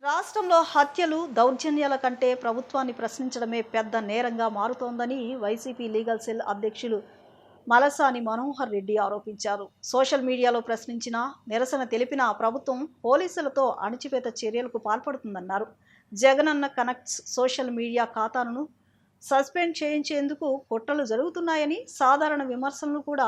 రాష్ట్రంలో హత్యలు, దౌర్జన్యాల కంటే ప్రభుత్వాన్ని ప్రశ్నించడమే పెద్ద నేరంగా మారుతోందని వైసీపీ లీగల్ సెల్ అధ్యక్షులు మలసాని మనోహర్ రెడ్డి ఆరోపించారు. సోషల్ మీడియాలో ప్రశ్నించిన, నిరసన తెలిపిన ప్రభుత్వం పోలీసులతో అణచివేత చర్యలకు పాల్పడుతుందన్నారు. జగనన్న కనెక్ట్స్ సోషల్ మీడియా ఖాతాను సస్పెండ్ చేయించేందుకు కుట్రలు జరుగుతున్నాయని, సాధారణ విమర్శలను కూడా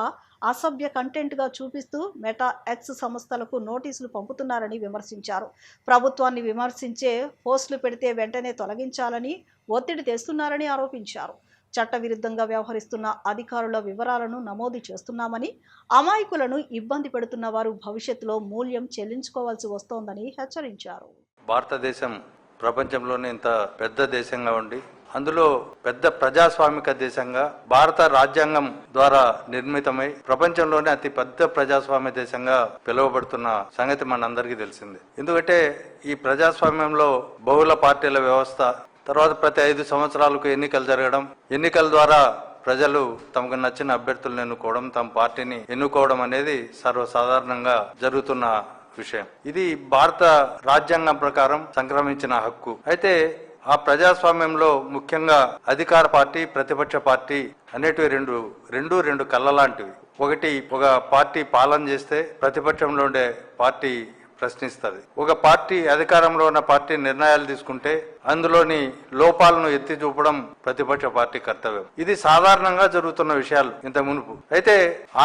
అసభ్య కంటెంట్గా చూపిస్తూ మెటా ఎక్స్ సంస్థలకు నోటీసులు పంపుతున్నారని విమర్శించారు. ప్రభుత్వాన్ని విమర్శించే పోస్టులు పెడితే వెంటనే తొలగించాలని ఒత్తిడి తెస్తున్నారని ఆరోపించారు. చట్టవిరుద్ధంగా వ్యవహరిస్తున్న అధికారుల వివరాలను నమోదు చేస్తున్నామని, అమాయకులను ఇబ్బంది పెడుతున్న వారు భవిష్యత్తులో మూల్యం చెల్లించుకోవాల్సి వస్తోందని హెచ్చరించారు. భారతదేశం ప్రపంచంలోనే ఇంత పెద్ద దేశంగా ఉండి, అందులో పెద్ద ప్రజాస్వామిక దేశంగా భారత రాజ్యాంగం ద్వారా నిర్మితమై ప్రపంచంలోనే అతి పెద్ద ప్రజాస్వామ్య దేశంగా పిలువబడుతున్న సంగతి మనందరికీ తెలిసిందే. ఎందుకంటే ఈ ప్రజాస్వామ్యంలో బహుళ పార్టీల వ్యవస్థ, తర్వాత ప్రతి 5 సంవత్సరాలకు ఎన్నికలు జరగడం, ఎన్నికల ద్వారా ప్రజలు తమకు నచ్చిన అభ్యర్థులను ఎన్నుకోవడం, తమ పార్టీని ఎన్నుకోవడం అనేది సర్వసాధారణంగా జరుగుతున్న విషయం. ఇది భారత రాజ్యాంగం ప్రకారం సంక్రమించిన హక్కు. అయితే ఆ ప్రజాస్వామ్యంలో ముఖ్యంగా అధికార పార్టీ, ప్రతిపక్ష పార్టీ అనేటివి రెండు కళ్ళ లాంటివి. ఒకటి, ఒక పార్టీ పాలన చేస్తే ప్రతిపక్షంలో ఉండే పార్టీ ప్రశ్నిస్తుంది. ఒక పార్టీ, అధికారంలో ఉన్న పార్టీ నిర్ణయాలు తీసుకుంటే అందులోని లోపాలను ఎత్తి చూపడం ప్రతిపక్ష పార్టీ కర్తవ్యం. ఇది సాధారణంగా జరుగుతున్న విషయాలు ఇంత మునుపు. అయితే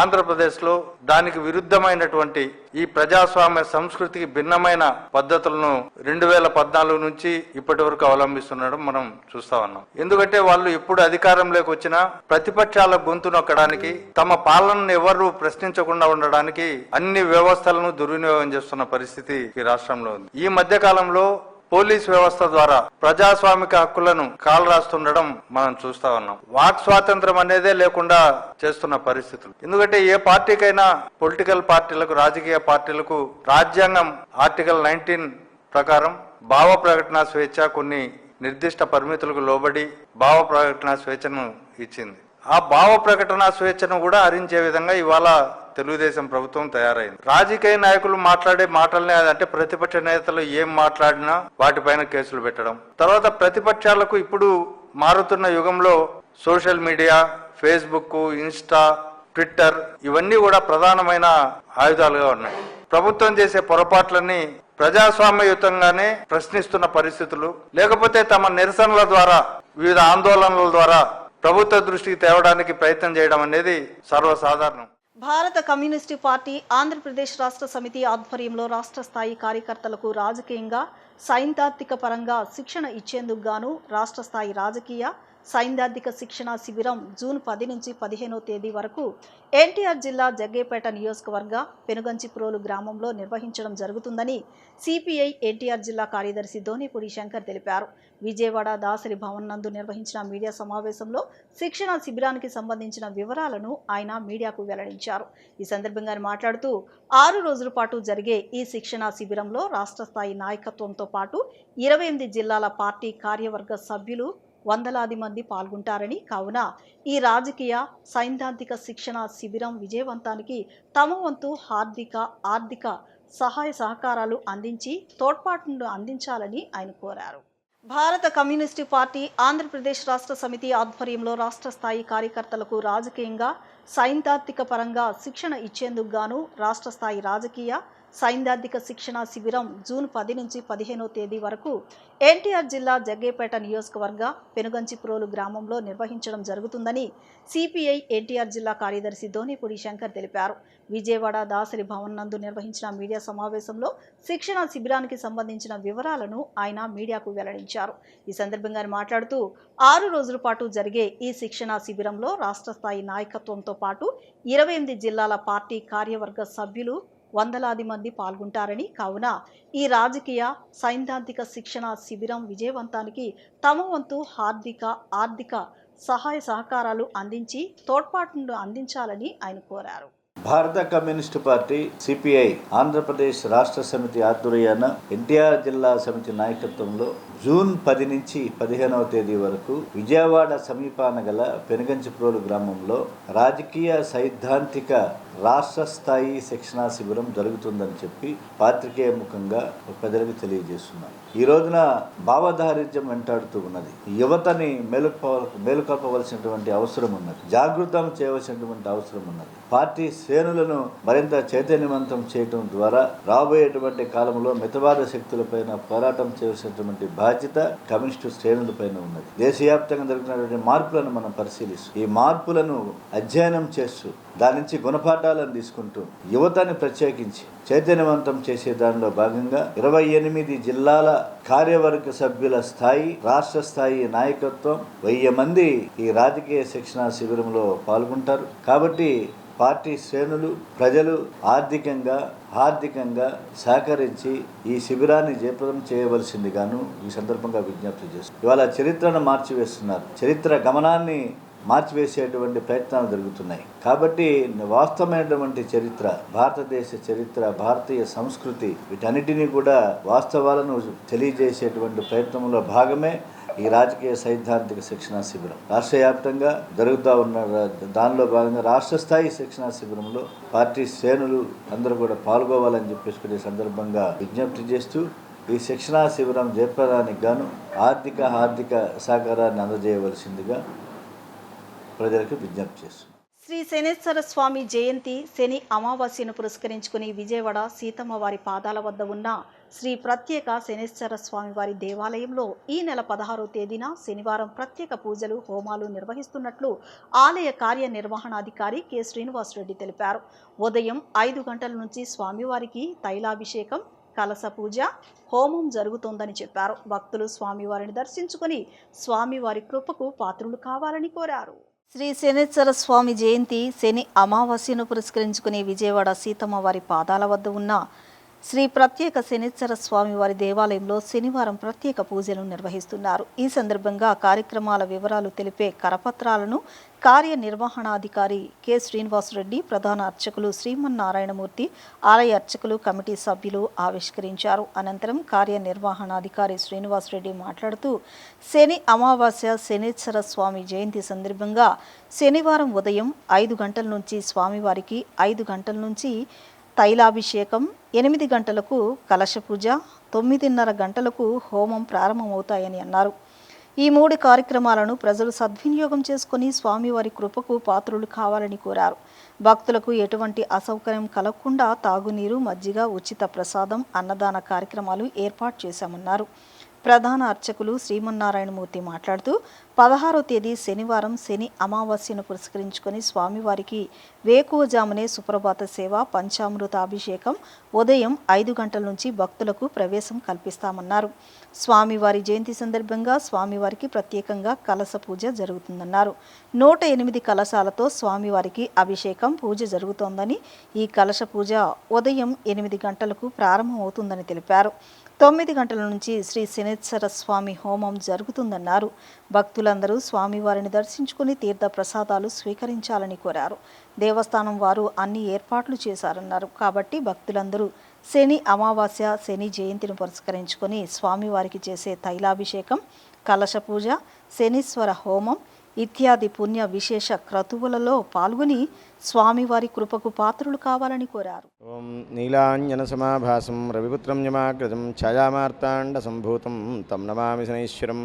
ఆంధ్రప్రదేశ్ లో దానికి విరుద్ధమైనటువంటి ఈ ప్రజాస్వామ్య సంస్కృతికి భిన్నమైన పద్ధతులను 2014 నుంచి ఇప్పటి వరకు అవలంబిస్తుండడం మనం చూస్తా ఉన్నాం. ఎందుకంటే వాళ్ళు ఎప్పుడు అధికారంలోకి వచ్చినా ప్రతిపక్షాల గొంతు నొక్కడానికి, తమ పాలనను ఎవరు ప్రశ్నించకుండా ఉండడానికి అన్ని వ్యవస్థలను దుర్వినియోగం చేస్తున్న పరిస్థితి ఈ రాష్ట్రంలో ఉంది. ఈ మధ్య కాలంలో పోలీస్ వ్యవస్థ ద్వారా ప్రజాస్వామిక హక్కులను కాలరాస్తుండడం మనం చూస్తా ఉన్నాం. వాక్ స్వాతంత్రం అనేదే లేకుండా చేస్తున్న పరిస్థితులు. ఎందుకంటే ఏ పార్టీకైనా, పొలిటికల్ పార్టీలకు, రాజకీయ పార్టీలకు రాజ్యాంగం ఆర్టికల్ 19 ప్రకారం భావ ప్రకటన స్వేచ్ఛ కొన్ని నిర్దిష్ట పరిమితులకు లోబడి భావ ప్రకటన స్వేచ్ఛను ఇచ్చింది. ఆ భావ ప్రకటన స్వేచ్ఛను కూడా హరించే విధంగా ఇవాళ తెలుగుదేశం ప్రభుత్వం తయారైంది. రాజకీయ నాయకులు మాట్లాడే మాటలనే, అంటే ప్రతిపక్ష నేతలు ఏం మాట్లాడినా వాటిపైన కేసులు పెట్టడం. తర్వాత ప్రతిపక్షాలకు ఇప్పుడు మారుతున్న యుగంలో social media, Facebook, Insta, Twitter ఇవన్నీ కూడా ప్రధానమైన ఆయుధాలుగా ఉన్నాయి. ప్రభుత్వం చేసే పొరపాట్లన్నీ ప్రజాస్వామ్యయుతంగానే ప్రశ్నిస్తున్న పరిస్థితులు, లేకపోతే తమ నిరసనల ద్వారా, వివిధ ఆందోళనల ద్వారా ప్రభుత్వ దృష్టికి తేవడానికి ప్రయత్నం చేయడం అనేది సర్వసాధారణం. భారత కమ్యూనిస్టు పార్టీ ఆంధ్రప్రదేశ్ రాష్ట్ర సమితి ఆధ్వర్యంలో రాష్ట్ర స్థాయి కార్యకర్తలకు రాజకీయంగా, సైద్ధాంతిక పరంగా శిక్షణ ఇచ్చేందుకు గాను రాష్ట్ర స్థాయి రాజకీయ, సైద్ధాంతిక శిక్షణ శిబిరం జూన్ 10 నుంచి 15వ తేదీ వరకు ఎన్టీఆర్ జిల్లా జగ్గేపేట నియోజకవర్గ పెనుగంచిప్రోలు గ్రామంలో నిర్వహించడం జరుగుతుందని సిపిఐ ఎన్టీఆర్ జిల్లా కార్యదర్శి ధోనిపూడి శంకర్ తెలిపారు. విజయవాడ దాసరి భవన్ నందు నిర్వహించిన మీడియా సమావేశంలో శిక్షణ శిబిరానికి సంబంధించిన వివరాలను ఆయన మీడియాకు వెల్లడించారు. ఈ సందర్భంగా మాట్లాడుతూ 6 రోజుల పాటు జరిగే ఈ శిక్షణ శిబిరంలో రాష్ట్ర స్థాయి నాయకత్వంతో పాటు 28 జిల్లాల పార్టీ కార్యవర్గ సభ్యులు వందలాది మంది పాల్గొంటారని, కావున ఈ రాజకీయ, సైద్ధాంతిక శిక్షణ శిబిరం విజయవంతానికి తమ వంతు ఆర్థిక సహాయ సహకారాలు అందించి తోడ్పాటును అందించాలని ఆయన కోరారు. భారత కమ్యూనిస్టు పార్టీ ఆంధ్రప్రదేశ్ రాష్ట్ర సమితి ఆధ్వర్యంలో రాష్ట్ర స్థాయి కార్యకర్తలకు రాజకీయంగా, సైద్ధాంతిక పరంగా శిక్షణ ఇచ్చేందుకు గాను రాష్ట్ర స్థాయి రాజకీయ, సైద్ధాంతిక శిక్షణ శిబిరం జూన్ 10 నుంచి 15వ తేదీ వరకు ఎన్టీఆర్ జిల్లా జగ్గేపేట నియోజకవర్గ పెనుగంచిప్రోలు గ్రామంలో నిర్వహించడం జరుగుతుందని సిపిఐ ఎన్టీఆర్ జిల్లా కార్యదర్శి ధోనిపూడి శంకర్ తెలిపారు. విజయవాడ దాసరి భవన్ నందు నిర్వహించిన మీడియా సమావేశంలో శిక్షణ శిబిరానికి సంబంధించిన వివరాలను ఆయన మీడియాకు వెల్లడించారు. ఈ సందర్భంగా మాట్లాడుతూ 6 రోజుల పాటు జరిగే ఈ శిక్షణ శిబిరంలో రాష్ట్ర స్థాయి నాయకత్వంతో పాటు 28 జిల్లాల పార్టీ కార్యవర్గ సభ్యులు వందలాది మంది పాల్గొంటారని, కావున ఈ రాజకీయ, సైద్ధాంతిక శిక్షణ శిబిరం విజయవంతానికి తమ వంతు ఆర్థిక సహాయ సహకారాలు అందించి తోడ్పాటును అందించాలని ఆయన కోరారు. భారత కమ్యూనిస్టు పార్టీ సిపిఐ ఆంధ్రప్రదేశ్ రాష్ట్ర సమితి ఆధ్వర్యాన ఎన్టీఆర్ జిల్లా సమితి నాయకత్వంలో జూన్ 10 నుంచి 15వ తేదీ వరకు విజయవాడ సమీపాన గల పెనుగంచిప్రోలు గ్రామంలో రాజకీయ సైద్ధాంతిక రాష్ట్ర స్థాయి శిక్షణా శిబిరం జరుగుతుందని చెప్పి పాత్రికేయ ముఖంగా ప్రజలకు తెలియజేస్తున్నారు. ఈ రోజున భావదారిద్ర్యం వెంటాడుతూ ఉన్నది. యువతని మేలుకొల్పవలసినటువంటి అవసరం ఉన్నది. జాగృతం చేయవలసినటువంటి అవసరం ఉన్నది. పార్టీ శ్రేణులను మరింత చైతన్యవంతం చేయడం ద్వారా రాబోయేటువంటి కాలంలో మితవాద శక్తులపైన పోరాటం చేయవలసినటువంటి బాధ్యత కమ్యూనిస్టు శ్రేణులపైన ఉన్నది. దేశవ్యాప్తంగా జరుగుతున్నటువంటి మార్పులను మనం పరిశీలిస్తూ ఈ మార్పులను అధ్యయనం చేస్తూ దాని నుంచి గుణపాఠాలను తీసుకుంటూ యువతని ప్రత్యేకించి చైతన్యవంతం చేసే దానిలో భాగంగా 28 జిల్లాల కార్యవర్గ సభ్యుల స్థాయి, రాష్ట్ర స్థాయి నాయకత్వం 1000 మంది ఈ రాజకీయ శిక్షణా శిబిరంలో పాల్గొంటారు. కాబట్టి పార్టీ శ్రేణులు, ప్రజలు ఆర్థికంగా సహకరించి ఈ శిబిరాన్ని జయప్రదం చేయవలసిందిగాను ఈ సందర్భంగా విజ్ఞప్తి చేస్తున్నారు. ఇవాళ చరిత్రను మార్చివేస్తున్నారు. చరిత్ర గమనాన్ని మార్చివేసేటువంటి ప్రయత్నాలు జరుగుతున్నాయి. కాబట్టి వాస్తవమైనటువంటి చరిత్ర, భారతదేశ చరిత్ర, భారతీయ సంస్కృతి వీటన్నిటినీ కూడా వాస్తవాలను తెలియజేసేటువంటి ప్రయత్నంలో భాగమే ఈ రాజకీయ సైద్ధాంతిక శిక్షణా శిబిరం. రాష్ట్ర వ్యాప్తంగా జరుగుతూ ఉన్న దానిలో భాగంగా రాష్ట్ర స్థాయి శిక్షణా శిబిరంలో పార్టీ శ్రేణులు అందరూ కూడా పాల్గొవాలని చెప్పేసుకునే సందర్భంగా విజ్ఞప్తి చేస్తూ ఈ శిక్షణా శిబిరం జయప్రదానికి గాను ఆర్థిక సహకారాన్ని అందజేయవలసిందిగా ప్రజలకు విజ్ఞప్తి చేస్తున్నారు. శ్రీ శనేశ్వర స్వామి జయంతి శని అమావాస్యను పురస్కరించుకుని విజయవాడ సీతమ్మ వారి పాదాల వద్ద ఉన్న శ్రీ ప్రత్యేక శనేశ్వర స్వామి వారి దేవాలయంలో ఈ నెల 16వ తేదీన శనివారం ప్రత్యేక పూజలు, హోమాలు నిర్వహిస్తున్నట్లు ఆలయ కార్యనిర్వహణాధికారి కె శ్రీనివాసరెడ్డి తెలిపారు. ఉదయం 5 గంటల నుంచి స్వామివారికి తైలాభిషేకం, కలశ పూజ, హోమం జరుగుతోందని చెప్పారు. భక్తులు స్వామివారిని దర్శించుకుని స్వామివారి కృపకు పాత్రులు కావాలని కోరారు. శ్రీ శనేశ్వర స్వామి జయంతి శని అమావాస్యను పురస్కరించుకుని విజయవాడ సీతమ్మ వారి పాదాల వద్ద ఉన్న శ్రీ ప్రత్యేక శనేశ్వర స్వామి వారి దేవాలయంలో శనివారం ప్రత్యేక పూజలు నిర్వహిస్తున్నారు. ఈ సందర్భంగా కార్యక్రమాల వివరాలు తెలిపే కరపత్రాలను కార్యనిర్వహణాధికారి కె శ్రీనివాసరెడ్డి, ప్రధాన అర్చకులు శ్రీమన్నారాయణమూర్తి, ఆలయ అర్చకులు, కమిటీ సభ్యులు ఆవిష్కరించారు. అనంతరం కార్యనిర్వహణాధికారి శ్రీనివాసరెడ్డి మాట్లాడుతూ శని అమావాస్య శనేశ్వర స్వామి జయంతి సందర్భంగా శనివారం ఉదయం 5 గంటల నుంచి స్వామివారికి 5 గంటల నుంచి తైలాభిషేకం, 8 గంటలకు కలశ పూజ, 9:30 గంటలకు హోమం ప్రారంభమవుతాయని అన్నారు. ఈ 3 కార్యక్రమాలను ప్రజలు సద్వినియోగం చేసుకుని స్వామివారి కృపకు పాత్రులు కావాలని కోరారు. భక్తులకు ఎటువంటి అసౌకర్యం కలగకుండా తాగునీరు, మజ్జిగ, ఉచిత ప్రసాదం, అన్నదాన కార్యక్రమాలు ఏర్పాటు చేశామన్నారు. ప్రధాన అర్చకులు శ్రీమన్నారాయణమూర్తి మాట్లాడుతూ 16వ తేదీ శనివారం శని అమావాస్యను పురస్కరించుకొని స్వామివారికి వేకువజామునే సుప్రభాత సేవ, పంచామృతాభిషేకం, ఉదయం 5 గంటల నుంచి భక్తులకు ప్రవేశం కల్పిస్తామన్నారు. స్వామివారి జయంతి సందర్భంగా స్వామివారికి ప్రత్యేకంగా కలశ పూజ జరుగుతుందన్నారు. 108 కలశాలతో స్వామివారికి అభిషేకం, పూజ జరుగుతోందని, ఈ కలశ పూజ ఉదయం 8 గంటలకు ప్రారంభమవుతుందని తెలిపారు. 9 గంటల నుంచి శ్రీ శనేశ్వర స్వామి హోమం జరుగుతుందన్నారు. భక్తులందరూ స్వామివారిని దర్శించుకుని తీర్థ ప్రసాదాలు స్వీకరించాలని కోరారు. దేవస్థానం వారు అన్ని ఏర్పాట్లు చేశారన్నారు. కాబట్టి భక్తులందరూ శని అమావాస్య, శని జయంతిని పురస్కరించుకొని స్వామివారికి చేసే తైలాభిషేకం, కలశ పూజ, శనీశ్వర హోమం ఇత్యాది పుణ్య విశేష క్రతువులలో పాల్గొని స్వామివారి కృపకు పాత్రులు కావాలని కోరారు. ఓం నీలాంజన సమాభాసం రవిపుత్రం యమాగ్రజం ఛాయామార్తాండ సంభూతం తం నమామి శనైశ్వరం.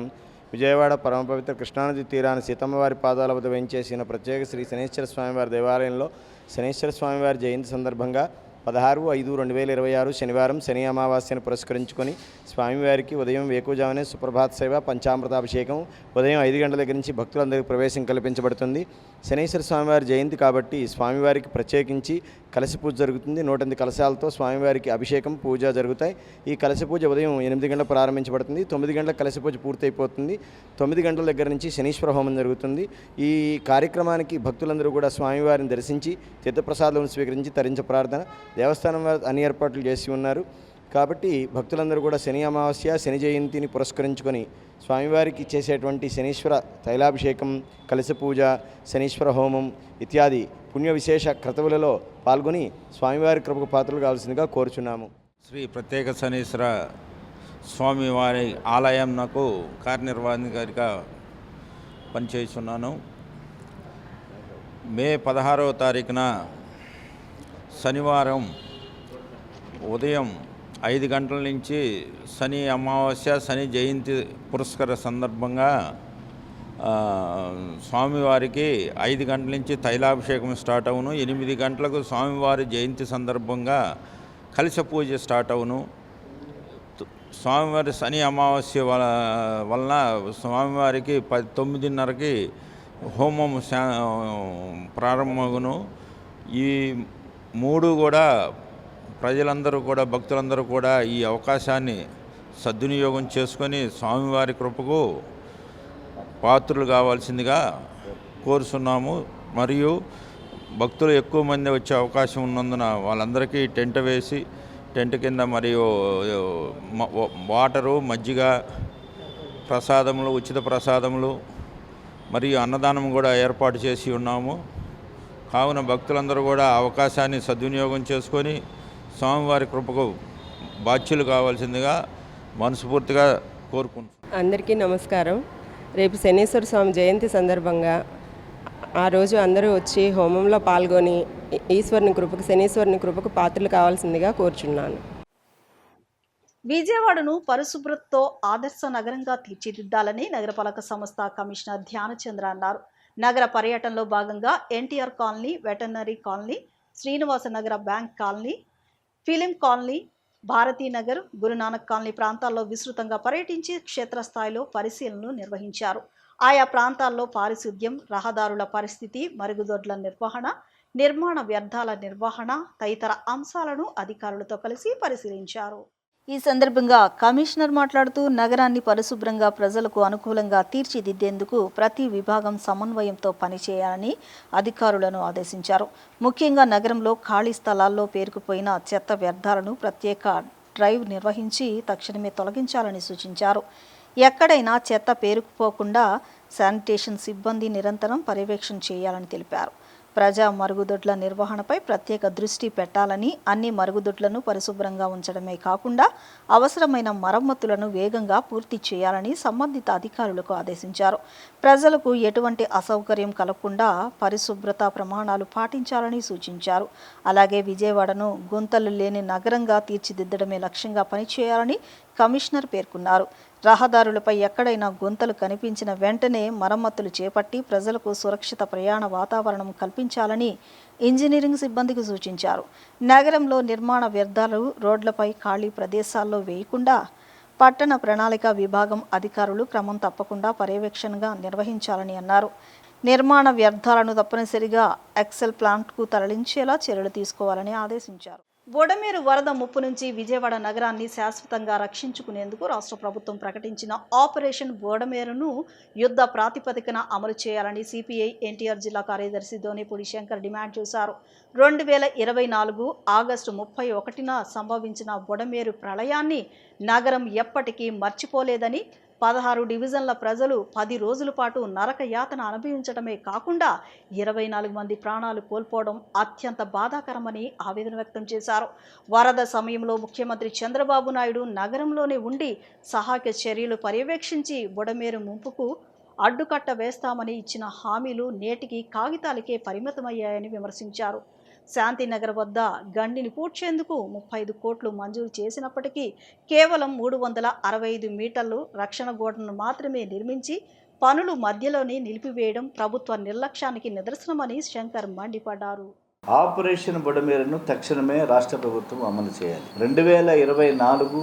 విజయవాడ పరమ పవిత్ర కృష్ణానది తీరాన సీతమ్మవారి పాదాల వద్ద వేంచేసిన ప్రత్యేక శ్రీ శనేశ్వర స్వామివారి దేవాలయంలో శనేశ్వర స్వామివారి జయంతి సందర్భంగా 16/5/2026 శనివారం శని అమావాస్యను పురస్కరించుకొని స్వామివారికి ఉదయం వేకువజామునే సుప్రభాత సేవ, పంచామృతాభిషేకం, ఉదయం 5 గంటల దగ్గర నుంచి భక్తులందరికీ ప్రవేశం కల్పించబడుతుంది. శనేశ్వర స్వామివారి జయంతి కాబట్టి స్వామివారికి ప్రత్యేకించి కలశ పూజ జరుగుతుంది. 108 కలశాలతో స్వామివారికి అభిషేకం, పూజ జరుగుతాయి. ఈ కలశ పూజ ఉదయం 8 గంటలకు ప్రారంభించబడుతుంది. 9 గంటలకు కలశ పూజ పూర్తయిపోతుంది. 9 గంటల దగ్గర నుంచి శనీశ్వర హోమం జరుగుతుంది. ఈ కార్యక్రమానికి భక్తులందరూ కూడా స్వామివారిని దర్శించి తీర్థప్రసాదాలను స్వీకరించి తరించ ప్రార్థన. దేవస్థానం వారు అన్ని ఏర్పాట్లు చేసి ఉన్నారు. కాబట్టి భక్తులందరూ కూడా శని అమావాస్య, శని జయంతిని పురస్కరించుకొని స్వామివారికి చేసేటువంటి శనీశ్వర తైలాభిషేకం, కలశ పూజ, శనీశ్వర హోమం ఇత్యాది పుణ్య విశేష క్రతువులలో పాల్గొని స్వామివారి కృపకు పాత్రలు కావాల్సిందిగా కోరుచున్నాము. శ్రీ ప్రత్యేక శనీశ్వర స్వామివారి ఆలయం నాకు కార్యనిర్వహణాధికారిగా పనిచేస్తున్నాను. మే 16వ తారీఖున శనివారం ఉదయం 5 గంటల నుంచి శని అమావాస్య, శని జయంతి పురస్కార సందర్భంగా స్వామివారికి 5 గంటల నుంచి తైలాభిషేకం స్టార్ట్ అవును. 8 గంటలకు స్వామివారి జయంతి సందర్భంగా కలశ పూజ స్టార్ట్ అవును. స్వామివారి శని అమావాస్య వలన స్వామివారికి 9:30కి హోమం ప్రారంభమగును. ఈ 3 కూడా ప్రజలందరూ కూడా, భక్తులందరూ కూడా ఈ అవకాశాన్ని సద్వినియోగం చేసుకొని స్వామివారి కృపకు పాత్రులు కావాల్సిందిగా కోరుతున్నాము. మరియు భక్తులు ఎక్కువ మంది వచ్చే అవకాశం ఉన్నందున వాళ్ళందరికీ టెంట్ వేసి, టెంట్ కింద మరియు వాటరు, మజ్జిగ, ప్రసాదములు, ఉచిత ప్రసాదములు మరియు అన్నదానం కూడా ఏర్పాటు చేసి ఉన్నాము. కావున భక్తులందరూ కూడా అవకాశాన్ని సద్వినియోగం చేసుకొని స్వామివారి కృపకు బాధ్యులు కావాల్సిందిగా మనస్ఫూర్తిగా కోరుకుంటున్నాను. అందరికీ నమస్కారం. రేపు శనీశ్వర స్వామి జయంతి సందర్భంగా ఆ రోజు అందరూ వచ్చి హోమంలో పాల్గొని శనీశ్వరుని కృపకు పాత్రలు కావాల్సిందిగా కోరుచున్నాను. విజయవాడను పరిశుభ్రతతో ఆదర్శ నగరంగా తీర్చిదిద్దాలని నగరపాలక సంస్థ కమిషనర్ ధ్యానచంద్ర అన్నారు. నగర పర్యటనలో భాగంగా NTR colony, veterinary colony, Srinivasa Nagar bank colony, film colony, Bharatinagar, Gurunanak colony ప్రాంతాల్లో విస్తృతంగా పర్యటించి క్షేత్రస్థాయిలో పరిశీలనలు నిర్వహించారు. ఆయా ప్రాంతాల్లో పారిశుద్ధ్యం, రహదారుల పరిస్థితి, మరుగుదొడ్ల నిర్వహణ, నిర్మాణ వ్యర్థాల నిర్వహణ తదితర అంశాలను అధికారులతో కలిసి పరిశీలించారు. ఈ సందర్భంగా కమిషనర్ మాట్లాడుతూ నగరాన్ని పరిశుభ్రంగా ప్రజలకు అనుకూలంగా తీర్చిదిద్దేందుకు ప్రతి విభాగం సమన్వయంతో పనిచేయాలని అధికారులను ఆదేశించారు. ముఖ్యంగా నగరంలో ఖాళీ స్థలాల్లో పేరుకుపోయిన చెత్త వ్యర్థాలను ప్రత్యేక డ్రైవ్ నిర్వహించి తక్షణమే తొలగించాలని సూచించారు. ఎక్కడైనా చెత్త పేరుకుపోకుండా శానిటేషన్ సిబ్బంది నిరంతరం పర్యవేక్షణ చేయాలని తెలిపారు. ప్రజా మరుగుదొడ్ల నిర్వహణపై ప్రత్యేక దృష్టి పెట్టాలని, అన్ని మరుగుదొడ్లను పరిశుభ్రంగా ఉంచడమే కాకుండా అవసరమైన మరమ్మతులను వేగంగా పూర్తి చేయాలని సంబంధిత అధికారులకు ఆదేశించారు. ప్రజలకు ఎటువంటి అసౌకర్యం కలగకుండా పరిశుభ్రత ప్రమాణాలు పాటించాలని సూచించారు. అలాగే విజయవాడను గుంతలు లేని నగరంగా తీర్చిదిద్దడమే లక్ష్యంగా పనిచేయాలని కమిషనర్ పేర్కొన్నారు. రహదారులపై ఎక్కడైనా గుంతలు కనిపించిన వెంటనే మరమ్మతులు చేపట్టి ప్రజలకు సురక్షిత ప్రయాణ వాతావరణం కల్పించాలని ఇంజనీరింగ్ సిబ్బందికి సూచించారు. నగరంలో నిర్మాణ వ్యర్థాలు రోడ్లపై ఖాళీ ప్రదేశాల్లో వేయకుండా పట్టణ ప్రణాళిక విభాగం అధికారులు క్రమం తప్పకుండా పర్యవేక్షణగా నిర్వహించాలని అన్నారు. నిర్మాణ వ్యర్థాలను తప్పనిసరిగా ఎక్సెల్ ప్లాంట్కు తరలించేలా చర్యలు తీసుకోవాలని ఆదేశించారు. బుడమేరు వరద ముప్పు నుంచి విజయవాడ నగరాన్ని శాశ్వతంగా రక్షించుకునేందుకు రాష్ట్ర ప్రభుత్వం ప్రకటించిన ఆపరేషన్ బుడమేరును యుద్ధ ప్రాతిపదికన అమలు చేయాలని సిపిఐ ఎన్టీఆర్ జిల్లా కార్యదర్శి దోనేపూడి శంకర్ డిమాండ్ చేశారు. 2024 ఆగస్టు 31న సంభవించిన బుడమేరు ప్రళయాన్ని నగరం ఎప్పటికీ మర్చిపోలేదని, 16 డివిజన్ల ప్రజలు 10 రోజుల పాటు నరక యాతన అనుభవించడమే కాకుండా 24 మంది ప్రాణాలు కోల్పోవడం అత్యంత బాధాకరమని ఆవేదన వ్యక్తం చేశారు. వరద సమయంలో ముఖ్యమంత్రి చంద్రబాబు నాయుడు నగరంలోనే ఉండి సహాయక చర్యలు పర్యవేక్షించి బుడమేరు ముంపుకు అడ్డుకట్ట వేస్తామని ఇచ్చిన హామీలు నేటికి కాగితాలకే పరిమితమయ్యాయని విమర్శించారు. శాంతినగర్ వద్ద గండిని పూడ్చేందుకు 35 కోట్లు మంజూరు చేసినప్పటికీ కేవలం 365 మీటర్లు రక్షణ గోడను మాత్రమే నిర్మించి పనులు మధ్యలోనే నిలిపివేయడం ప్రభుత్వ నిర్లక్ష్యానికి నిదర్శనమని శంకర్ మండిపడ్డారు. ఆపరేషన్ బుడమేరును తక్షణమే రాష్ట్ర ప్రభుత్వం అమలు చేయాలి. 2024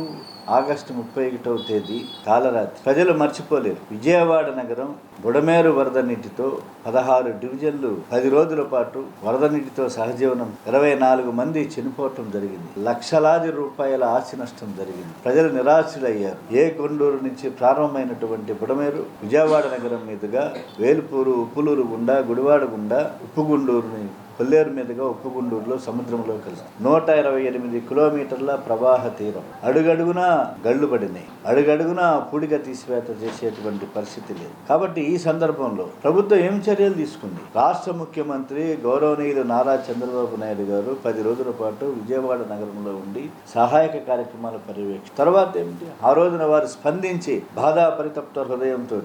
ఆగస్టు 31వ తేదీ కాలరాత్రి. ప్రజలు మర్చిపోలేరు. విజయవాడ నగరం బుడమేరు వరద నీటితో 16 డివిజన్లు 10 రోజుల పాటు వరద నీటితో సహజీవనం, 24 మంది చనిపోవటం జరిగింది. లక్షలాది రూపాయల ఆస్తి నష్టం జరిగింది. ప్రజలు నిరాశలయ్యారు. ఏ కొండూరు నుంచి ప్రారంభమైనటువంటి బుడమేరు విజయవాడ నగరం మీదుగా వేలుపూరు, ఉప్పులూరు గుండా, గుడివాడ గుండా, ఉప్పుగుండూరుని కొల్లేరు మీదుగా ఉప్పుగుండూరులో సముద్రంలో కలిసి 128 కిలోమీటర్ల ప్రవాహ తీరం. అడుగడుగునా గళ్ళు పడినాయి. అడుగడుగునా పూడిగా తీసివేత చేసేటువంటి పరిస్థితి లేదు. కాబట్టి ఈ సందర్భంలో ప్రభుత్వం ఏం చర్యలు తీసుకుంది? రాష్ట్ర ముఖ్యమంత్రి గౌరవనీయులు నారా చంద్రబాబు నాయుడు గారు 10 రోజుల పాటు విజయవాడ నగరంలో ఉండి సహాయక కార్యక్రమాల పర్యవేక్షణ. తర్వాత ఏమిటి? ఆ రోజున వారు స్పందించి బాధా పరితప్త హృదయంతో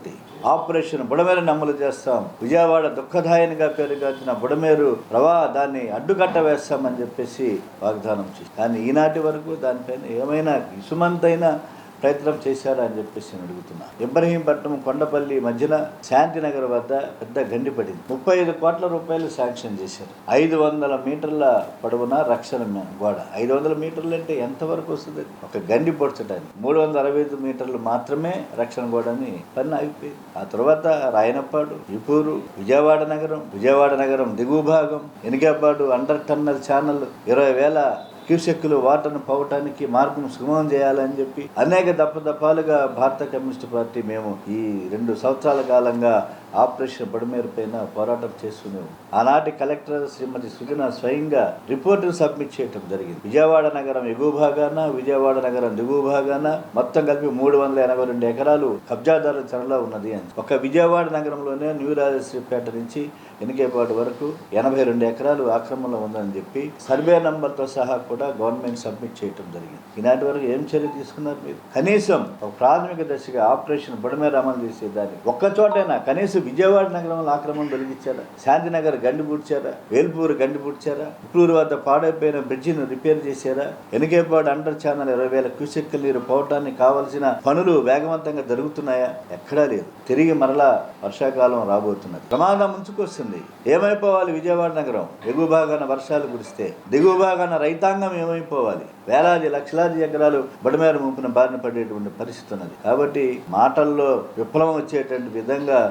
ఆపరేషన్ బుడమేరుని అమలు చేస్తాం, విజయవాడ దుఃఖదాయనిగా పేరుగాంచిన బుడమేరు దాన్ని అడ్డుకట్ట వేస్తామని చెప్పేసి వాగ్దానం చేసి, కానీ ఈనాటి వరకు దానిపైన ఏమైనా ఇసుమంతైనా ప్రయత్నం చేశారా అని చెప్పేసి నేను అడుగుతున్నా. ఇబ్రహీంపట్నం కొండపల్లి మధ్యన శాంతినగర్ వద్ద పెద్ద గండి పడింది. 35 కోట్ల రూపాయలు శాంక్షన్ చేశారు. 500 మీటర్ల పొడవున రక్షణ గోడ. 500 మీటర్లు అంటే ఎంతవరకు వస్తుంది? ఒక గండి పొడ్చడానికి 365 మీటర్లు మాత్రమే రక్షణ గోడని పని ఆగిపోయింది. ఆ తర్వాత రాయనపాడు, ఇపూరు, విజయవాడ నగరం దిగువ భాగం, ఎనిగేపాడు అండర్ టన్నల్ ఛానల్ 20,000 క్యూసెక్కులు వాటర్ను పోవటానికి మార్గం సుగమం చేయాలని చెప్పి అనేక దఫాలుగా భారత కమ్యూనిస్ట్ పార్టీ మేము ఈ 2 సంవత్సరాల కాలంగా ఆపరేషన్ బుడమేరు పైన పోరాటం చేస్తున్నాము. ఆనాటి కలెక్టర్ శ్రీమతి సుజన స్వయంగా రిపోర్టును సబ్మిట్ చేయడం జరిగింది. విజయవాడ నగరం ఎగువ భాగాన, విజయవాడ నగరం దిగువ భాగాన మొత్తం కలిపి 382 ఎకరాలు కబ్జాదారుల చెరలో ఉన్నది అని. ఒక విజయవాడ నగరంలోనే న్యూ రాజశ్రీపేట నుంచి ఎనికేపాడు వరకు 82 ఎకరాలు ఆక్రమణలో ఉందని చెప్పి సర్వే నంబర్తో సహా కూడా గవర్నమెంట్ సబ్మిట్ చేయడం జరిగింది. ఈనాటి వరకు ఏం చర్య తీసుకున్నారు మీరు? కనీసం ఒక ప్రాథమిక దశగా ఆపరేషన్ బుడమేరు అమలు చేసేదాన్ని ఒక్కచోటైనా కనీసం విజయవాడ నగరంలో ఆక్రమణ తొలగించారా? శాంతినగర్ గండి పూడ్చారా? వేల్పూరు గండి పూడ్చారా? ఉప్పులూరు వద్ద పాడైపోయిన బ్రిడ్జిను రిపేర్ చేశారా? ఎనికేపాడు అండర్ ఛానల్ 20,000 క్యూసెక్కుల నీరు పోవటానికి కావలసిన పనులు వేగవంతంగా జరుగుతున్నాయా? ఎక్కడా లేదు. తిరిగి మరలా వర్షాకాలం రాబోతున్నది. ప్రమాదం ముంచుకొస్తుంది. ఏమైపోవాలి విజయవాడ నగరం? ఎగువ భాగాన వర్షాలు కురిస్తే దిగువ భాగాన రైతాంగం ఏమైపోవాలి? వేలాది లక్షలాది ఎకరాలు బుడమేరు ముంపున బారిన పడేటువంటి పరిస్థితి ఉన్నది. కాబట్టి మాటల్లో విప్లవం వచ్చేటువంటి విధంగా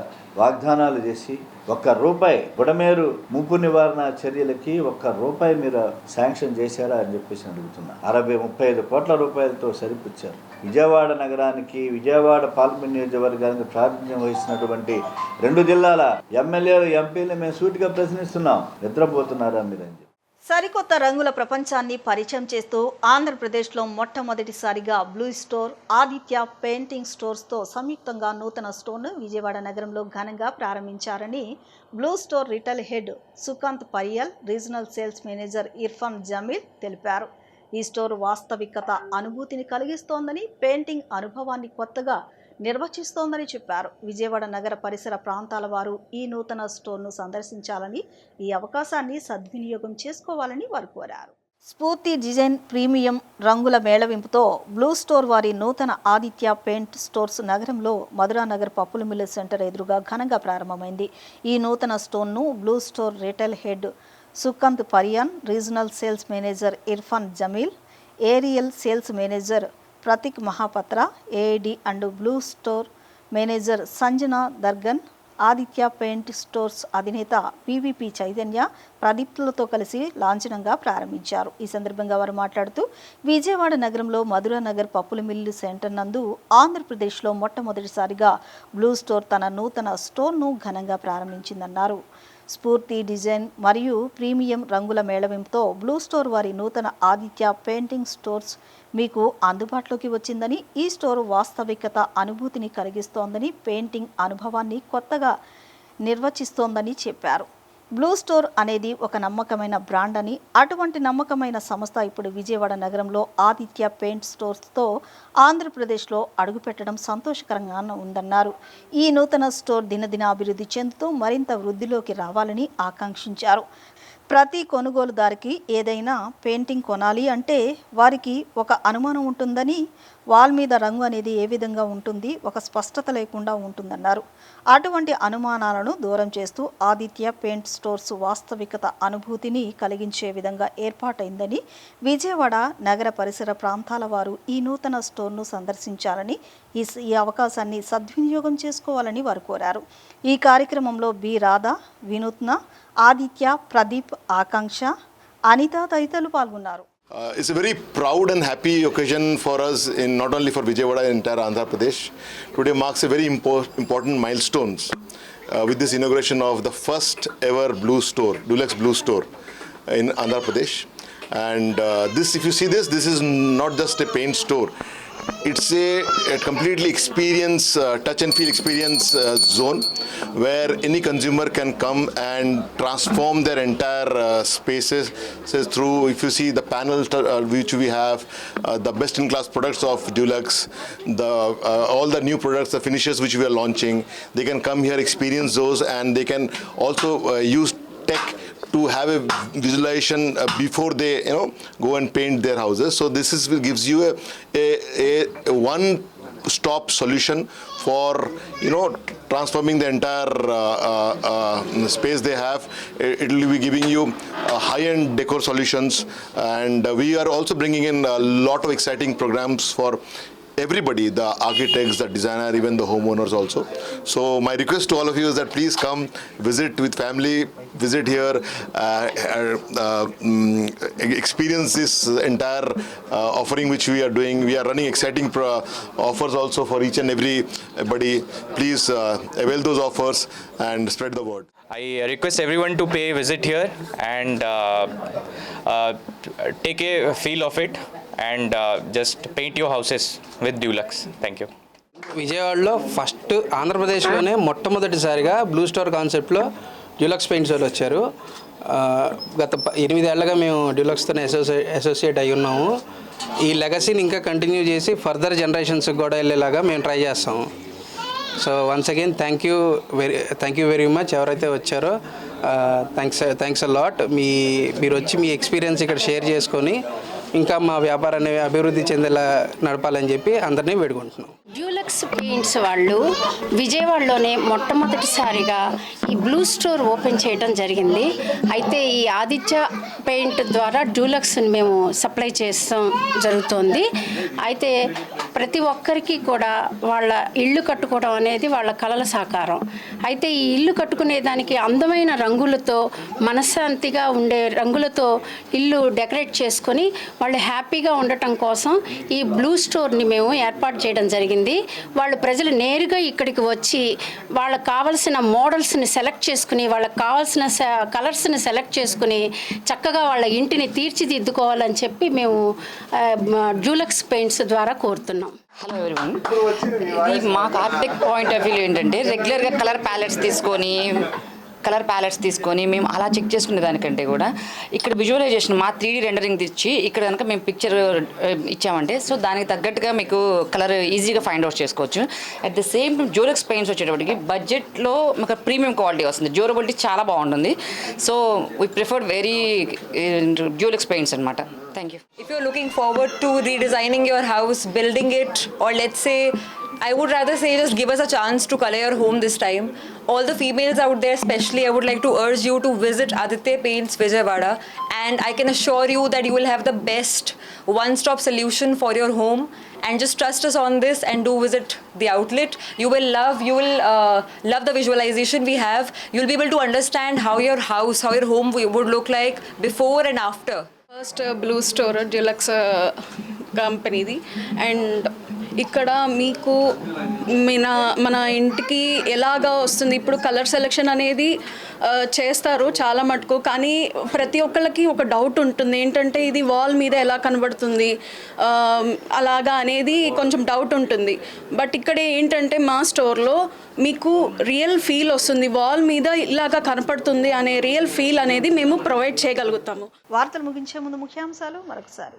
వాగ్దానాలు చేసి ₹1 బుడమేరు ముంపు నివారణ చర్యలకి ₹1 మీరు శాంక్షన్ చేశారా అని చెప్పేసి అడుగుతున్నా. 35 కోట్ల రూపాయలతో సరిపుచ్చారు. విజయవాడ నగరానికి, విజయవాడ పార్లమెంట్ నియోజకవర్గానికి ప్రాతినిధ్యం వహిస్తున్నటువంటి 2 జిల్లాల ఎమ్మెల్యేలు, ఎంపీలు మేము సూటిగా ప్రశ్నిస్తున్నాం. నిద్రపోతున్నారా మీరని? సరికొత్త రంగుల ప్రపంచాన్ని పరిచయం చేస్తూ ఆంధ్రప్రదేశ్లో మొట్టమొదటిసారిగా బ్లూ స్టోర్, ఆదిత్య పెయింటింగ్ స్టోర్స్తో సంయుక్తంగా నూతన స్టోర్ను విజయవాడ నగరంలో ఘనంగా ప్రారంభించారని blue store retail head Sukant Pariyal, regional sales manager Irfan Jameel తెలిపారు. ఈ స్టోర్ వాస్తవికత అనుభూతిని కలిగిస్తోందని, పెయింటింగ్ అనుభవాన్ని కొత్తగా నిర్వచిస్తోందని చెప్పారు. విజయవాడ నగర పరిసర ప్రాంతాల వారు ఈ నూతన స్టోర్ను సందర్శించాలని, ఈ అవకాశాన్ని సద్వినియోగం చేసుకోవాలని వారు కోరారు. స్ఫూర్తి డిజైన్ ప్రీమియం రంగుల మేళవింపుతో బ్లూ స్టోర్ వారి నూతన ఆదిత్య పెయింట్ స్టోర్స్ నగరంలో మధురానగర్ పప్పుల మిల్లు సెంటర్ ఎదురుగా ఘనంగా ప్రారంభమైంది. ఈ నూతన స్టోర్ను blue store retail head Sukant Pariyan, regional sales manager Irfan Jameel, aerial sales manager Prateek Mahapatra, AID and blue store manager Sanjana Dargan, Aditya paint stores అధినేత పివిపి చైతన్య, ప్రదీప్లతో కలిసి లాంఛనంగా ప్రారంభించారు. ఈ సందర్భంగా వారు మాట్లాడుతూ విజయవాడ నగరంలో మధురానగర్ పప్పుల మిల్లు సెంటర్ నందు ఆంధ్రప్రదేశ్లో మొట్టమొదటిసారిగా బ్లూ స్టోర్ తన నూతన స్టోర్ను ఘనంగా ప్రారంభించిందన్నారు. స్ఫూర్తి డిజైన్ మరియు ప్రీమియం రంగుల మేళవింపుతో బ్లూ స్టోర్ వారి నూతన ఆదిత్య పెయింటింగ్ స్టోర్స్ మీకు అందుబాటులోకి వచ్చిందని, ఈ స్టోర్ వాస్తవికత అనుభూతిని కలిగిస్తోందని, పెయింటింగ్ అనుభవాన్ని కొత్తగా నిర్వచిస్తోందని చెప్పారు. బ్లూ స్టోర్ అనేది ఒక నమ్మకమైన బ్రాండ్ అని, అటువంటి నమ్మకమైన సంస్థ ఇప్పుడు విజయవాడ నగరంలో ఆదిత్య పెయింట్ స్టోర్స్తో ఆంధ్రప్రదేశ్లో అడుగుపెట్టడం సంతోషకరంగా ఉందన్నారు. ఈ నూతన స్టోర్ దినదిన అభివృద్ధి చెందుతూ మరింత వృద్ధిలోకి రావాలని ఆకాంక్షించారు. ప్రతి కొనుగోలుదారికి ఏదైనా పెయింటింగ్ కొనాలి అంటే వారికి ఒక అనుమానం ఉంటుందని, వాల్ మీద రంగు అనేది ఏ విధంగా ఉంటుంది, ఒక స్పష్టత లేకుండా ఉంటుందన్నారు. అటువంటి అనుమానాలను దూరం చేస్తూ ఆదిత్య పెయింట్ స్టోర్స్ వాస్తవికత అనుభూతిని కలిగించే విధంగా ఏర్పాటైందని, విజయవాడ నగర పరిసర ప్రాంతాల వారు ఈ నూతన స్టోర్ను సందర్శించాలని, ఈ అవకాశాన్ని సద్వినియోగం చేసుకోవాలని వారు కోరారు. ఈ కార్యక్రమంలో బి రాధా, వినూత్న, ఆదిత్య, ప్రదీప్, ఆకాంక్ష, అనిత తదితరులు పాల్గొన్నారు. It's a very proud and happy occasion for us, in not only for Vijayawada and entire Andhra Pradesh. Today marks a very important milestones with this inauguration of the first ever Blue Store, Dulux Blue Store in Andhra Pradesh. And this, if you see this is not just a paint store. It's a completely experience, touch and feel experience zone where any consumer can come and transform their entire spaces through, if you see the panel which we have, the best in class products of Dulux, all the new products, the finishes which we are launching, they can come here, experience those, and they can also use tech to have a visualization before they go and paint their houses. So this gives you a one stop solution for transforming the entire space they have. It will be giving you high-end decor solutions, and we are also bringing in a lot of exciting programs for everybody, the architects, the designer, even the homeowners also. So my request to all of you is that please come visit with family, visit here, experience this entire offering which we are doing. We are running exciting offers also for each and everybody. Please avail those offers and spread the word. I request everyone to pay a visit here and take a feel of it and just paint your houses with Dulux. Thank you. విజయవాడలో first ఆంధ్రప్రదేశ్లోనే మొట్టమొదటిసారిగా blue store కాన్సెప్ట్లో డ్యూలక్స్ paints వాళ్ళు వచ్చారు. గత 8 ఏళ్ళగా మేము డ్యూలక్స్తో associate అయి ఉన్నాము. ఈ లెగసీని ఇంకా కంటిన్యూ చేసి ఫర్దర్ జనరేషన్స్కి కూడా వెళ్ళేలాగా మేము ట్రై చేస్తాము. So once again thank you very much ఎవరైతే వచ్చారో. Thanks a lot. మీరు వచ్చి మీ ఎక్స్పీరియన్స్ ఇక్కడ షేర్ చేసుకొని ఇంకా మా వ్యాపారాన్ని అభివృద్ధి చెందేలా నడపాలని చెప్పి అందరినీ వేడుకుంటున్నాం. డ్యూలక్స్ పెయింట్స్ వాళ్ళు విజయవాడలోనే మొట్టమొదటిసారిగా ఈ బ్లూ స్టోర్ ఓపెన్ చేయడం జరిగింది. అయితే ఈ ఆదిత్య పెయింట్ ద్వారా డ్యూలక్స్ని మేము సప్లై చేస్తాం జరుగుతోంది. అయితే ప్రతి ఒక్కరికి కూడా వాళ్ళ ఇల్లు కట్టుకోవడం అనేది వాళ్ళ కలల సాకారం. అయితే ఈ ఇల్లు కట్టుకునే దానికి అందమైన రంగులతో, మనశ్శాంతిగా ఉండే రంగులతో ఇల్లు డెకరేట్ చేసుకొని వాళ్ళు హ్యాపీగా ఉండటం కోసం ఈ బ్లూ స్టోర్ని మేము ఏర్పాటు చేయడం జరిగింది. వాళ్ళు ప్రజలు నేరుగా ఇక్కడికి వచ్చి వాళ్ళకు కావాల్సిన మోడల్స్ని సెలెక్ట్ చేసుకుని, వాళ్ళకి కావాల్సిన కలర్స్ని సెలెక్ట్ చేసుకుని చక్కగా వాళ్ళ ఇంటిని తీర్చిదిద్దుకోవాలని చెప్పి మేము డ్యూలక్స్ పెయింట్స్ ద్వారా కోరుతున్నాం. హలో ఎవరీవన్, ఇది మాకు ఆర్కిటెక్ట్ పాయింట్ ఆఫ్ వ్యూ ఏంటంటే రెగ్యులర్గా కలర్ ప్యాలెట్స్ తీసుకొని మేము అలా చెక్ చేసుకునే దానికంటే కూడా ఇక్కడ విజువలైజేషన్ మా 3D రెండరింగ్ ఇచ్చి ఇక్కడ కనుక మేము పిక్చర్ ఇచ్చామంటే సో దానికి తగ్గట్టుగా మీకు కలర్ ఈజీగా ఫైండ్ అవుట్ చేసుకోవచ్చు. At the same Dulux paints వచ్చేటప్పటికి బడ్జెట్లో మాకు ప్రీమియం క్వాలిటీ వస్తుంది, డ్యూరబిలిటీ చాలా బాగుంటుంది. So we prefer very Dulux paints అనమాట. Thank you. If you're looking forward to redesigning your house, building it, or let's say, I would rather say just give us a chance to color your home this time. All the females out there especially, I would like to urge you to visit Aditya Paints Vijayawada, and I can assure you that you will have the best one-stop solution for your home. And just trust us on this and do visit the outlet. You will love the visualization we have. You'll be able to understand how your house, how your home would look like before and after. First blue store Dulux కంపెనీది. And ఇక్కడ మీకు మన ఇంటికి ఎలాగా వస్తుంది, ఇప్పుడు colour selection అనేది చేస్తారు చాలా మటుకు, కానీ ప్రతి ఒక్కళ్ళకి ఒక డౌట్ ఉంటుంది ఏంటంటే ఇది వాల్ మీద ఎలా కనబడుతుంది అలాగా అనేది కొంచెం డౌట్ ఉంటుంది. బట్ ఇక్కడ ఏంటంటే మా స్టోర్లో మీకు రియల్ ఫీల్ వస్తుంది, వాల్ మీద ఇలాగా కనపడుతుంది అనే రియల్ ఫీల్ అనేది మేము ప్రొవైడ్ చేయగలుగుతాము. వార్తలు ముగించే ముందు ముఖ్యాంశాలు మరొకసారి.